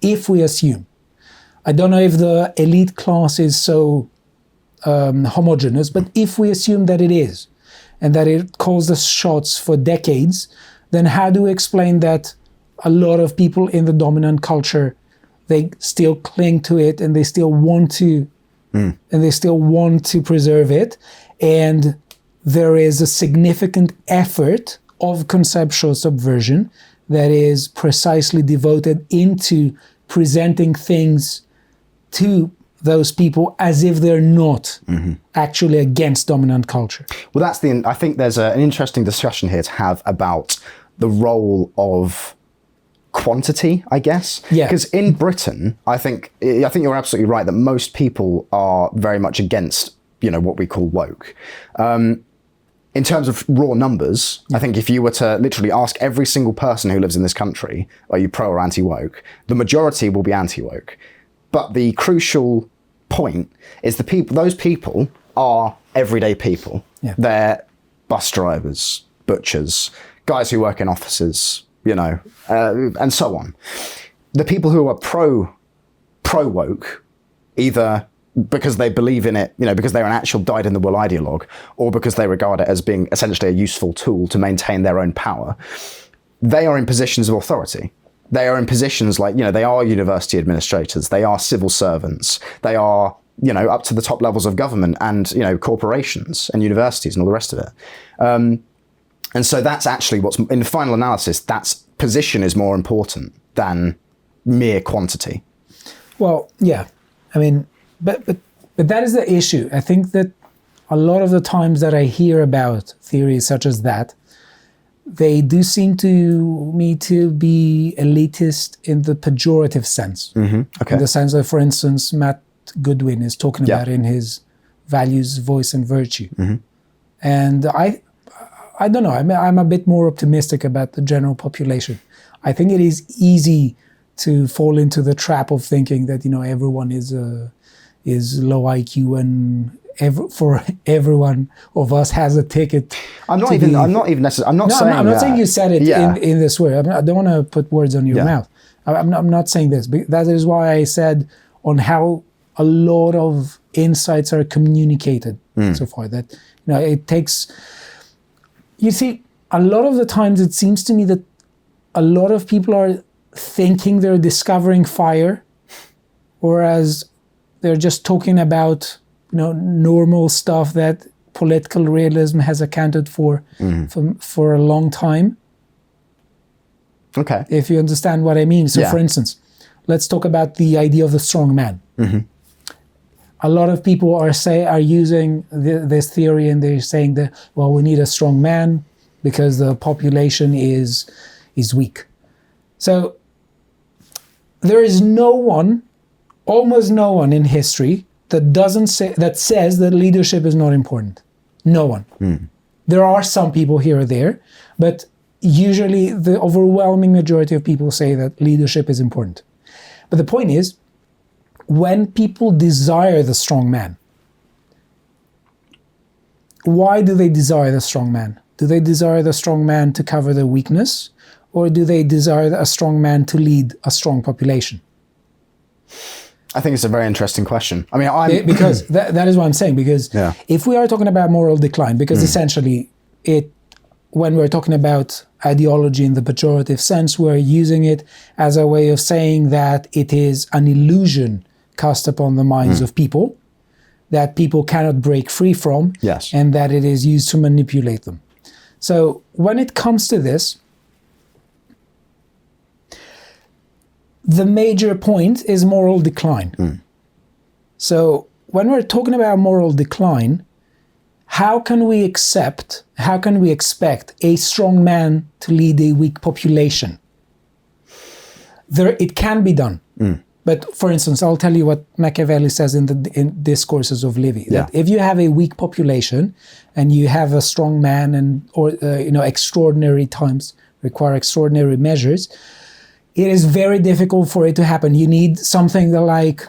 if we assume, I don't know if the elite class is so homogeneous, but if we assume that it is, and that it calls the shots for decades, then how do we explain that a lot of people in the dominant culture, they still cling to it and they still want to, preserve it, and there is a significant effort of conceptual subversion that is precisely devoted into presenting things to those people as if they're not actually against dominant culture. Well, I think there's an interesting discussion here to have about the role of quantity, I guess. Yeah. Because in Britain, I think you're absolutely right that most people are very much against, what we call woke. In terms of raw numbers, I think if you were to literally ask every single person who lives in this country, are you pro or anti-woke? The majority will be anti-woke. But the crucial point is those people are everyday people. Yeah. They're bus drivers, butchers, guys who work in offices, and so on. The people who are pro-woke, either because they believe in it, because they're an actual dyed-in-the-wool ideologue, or because they regard it as being essentially a useful tool to maintain their own power, they are in positions of authority. They are in positions like, they are university administrators, they are civil servants, they are, up to the top levels of government and, corporations and universities and all the rest of it. And so that's actually in the final analysis, that position is more important than mere quantity. Well, yeah. I mean, but that is the issue. I think that a lot of the times that I hear about theories such as that, they do seem to me to be elitist in the pejorative sense. Okay. In the sense that, for instance, Matt Goodwin is talking about in his Values, Voice and Virtue. And I don't know, I'm a bit more optimistic about the general population. I think it is easy to fall into the trap of thinking that, everyone is low IQ and for everyone of us has a ticket. I'm not saying you said it in this way. I don't want to put words on your mouth. I'm not saying this. But that is why I said on how a lot of insights are communicated so far. That it takes. You see, a lot of the times it seems to me that a lot of people are thinking they're discovering fire, whereas they're just talking about normal stuff that political realism has accounted for a long time. Okay. If you understand what I mean. So for instance, let's talk about the idea of the strong man. A lot of people are using this theory and they're saying that, well, we need a strong man because the population is weak. So there is almost no one in history that says that leadership is not important. No one. There are some people here or there, but usually the overwhelming majority of people say that leadership is important. But the point is, when people desire the strong man, why do they desire the strong man? Do they desire the strong man to cover their weakness, or do they desire a strong man to lead a strong population? I think it's a very interesting question. I mean, because that is what I'm saying. Because if we are talking about moral decline, because essentially when we're talking about ideology in the pejorative sense, we're using it as a way of saying that it is an illusion cast upon the minds of people that people cannot break free from, and that it is used to manipulate them. So when it comes to this, the major point is moral decline. So when we're talking about moral decline, how can we expect a strong man to lead a weak population? It can be done. But for instance, I'll tell you what Machiavelli says in Discourses of Livy. That if you have a weak population and you have a strong man or extraordinary times require extraordinary measures, it is very difficult for it to happen. You need something that, like,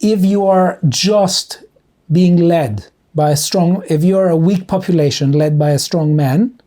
if you are just being led by if you are a weak population led by a strong man,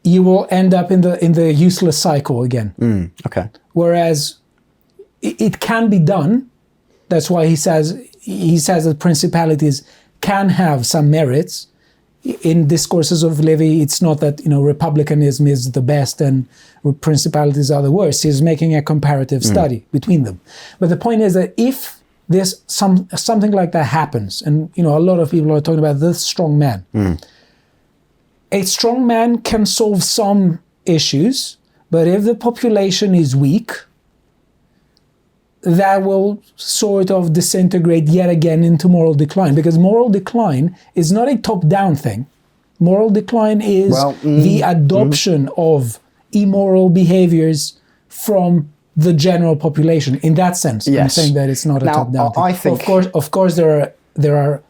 you will end up in the useless cycle again. Okay. Whereas it can be done. That's why he says that principalities can have some merits. In Discourses of Livy, it's not that republicanism is the best and principalities are the worst. He's making a comparative study between them. But the point is that if this something like that happens, and a lot of people are talking about the strong man. A strong man can solve some issues, but if the population is weak, that will sort of disintegrate yet again into moral decline, because moral decline is not a top-down thing. Moral decline is the adoption of immoral behaviors from the general population. In that sense, I'm saying that it's not a top-down thing. I think, of course, there are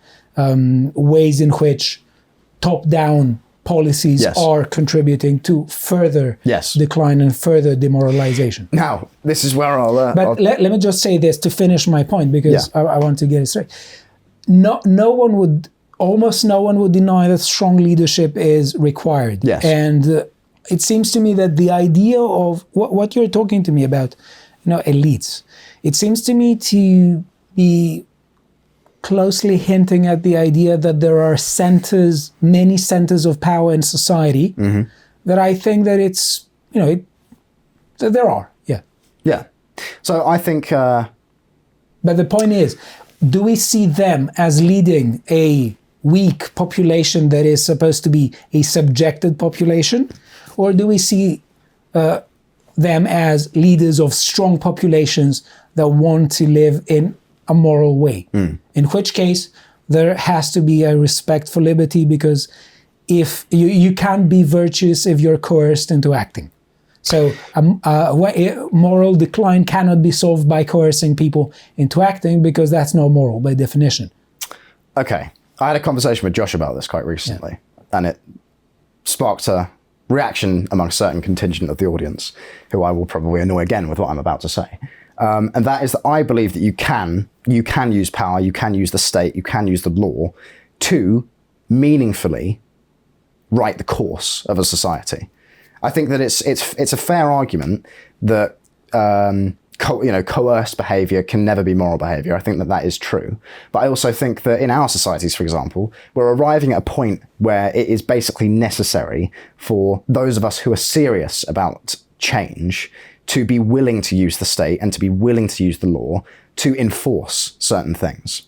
ways in which top-down policies are contributing to further decline and further demoralization. Now, this is where let me just say this to finish my point, because I want to get it straight. Almost no one would deny that strong leadership is required. Yes. And it seems to me that the idea of what you're talking to me about, elites, it seems to me to be closely hinting at the idea that there are many centers of power in society, that I think that it's, that there are, Yeah. So I think... But the point is, do we see them as leading a weak population that is supposed to be a subjected population? Or do we see them as leaders of strong populations that want to live in a moral way? In which case, there has to be a respect for liberty, because if you can't be virtuous if you're coerced into acting. So moral decline cannot be solved by coercing people into acting, because that's not moral by definition. Okay. I had a conversation with Josh about this quite recently, and it sparked a reaction among a certain contingent of the audience, who I will probably annoy again with what I'm about to say. And that is that I believe that you can use power, you can use the state, you can use the law to meaningfully right the course of a society. I think that it's a fair argument that coerced behaviour can never be moral behaviour. I think that is true. But I also think that in our societies, for example, we're arriving at a point where it is basically necessary for those of us who are serious about change to be willing to use the state and to be willing to use the law to enforce certain things.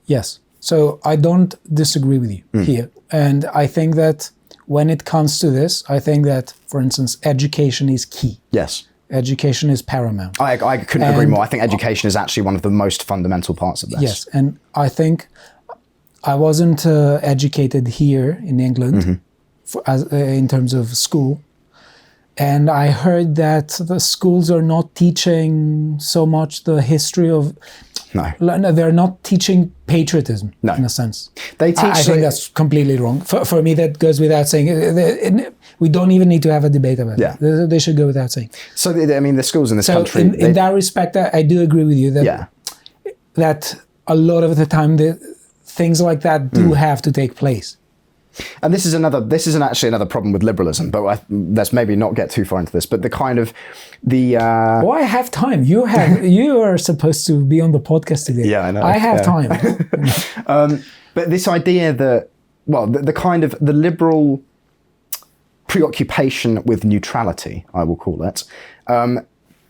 Yes. So I don't disagree with you here. And I think that when it comes to this, I think that, for instance, education is key. Yes. Education is paramount. I couldn't agree more. I think education is actually one of the most fundamental parts of this. Yes. And I think I wasn't educated here in England in terms of school. And I heard that the schools are not teaching so much the history of... No, they're not teaching patriotism, in a sense. They teach... I think that's completely wrong. For me, that goes without saying. We don't even need to have a debate about it. They should go without saying. So, the schools in this country... in that respect, I do agree with you that a lot of the time, things like that do have to take place. And this is actually another problem with liberalism, but let's maybe not get too far into this. But Well, I have time. You are supposed to be on the podcast today. Yeah, I know. I have time. But this idea that, the liberal preoccupation with neutrality, I will call it,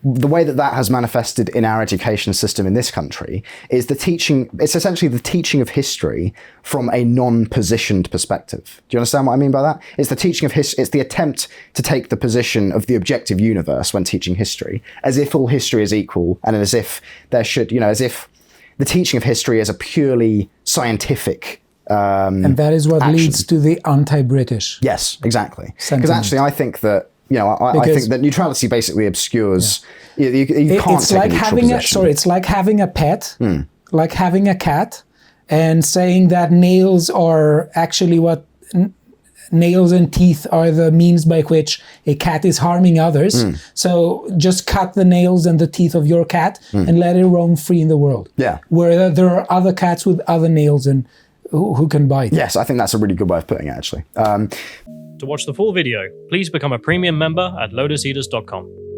the way that has manifested in our education system in this country is it's essentially the teaching of history from a non-positioned perspective. Do you understand what I mean by that? It's the teaching of history, it's the attempt to take the position of the objective universe when teaching history, as if all history is equal, and as if as if the teaching of history is a purely scientific and that is what leads to the anti-British. Yes, exactly. Because actually I think that I think that neutrality basically obscures. You can't take a neutral position. It's like having a pet, like having a cat, and saying that nails are actually nails and teeth are the means by which a cat is harming others. So just cut the nails and the teeth of your cat and let it roam free in the world. Yeah. Where there are other cats with other nails and who can bite. Yes, I think that's a really good way of putting it, actually. To watch the full video, please become a premium member at lotuseaters.com.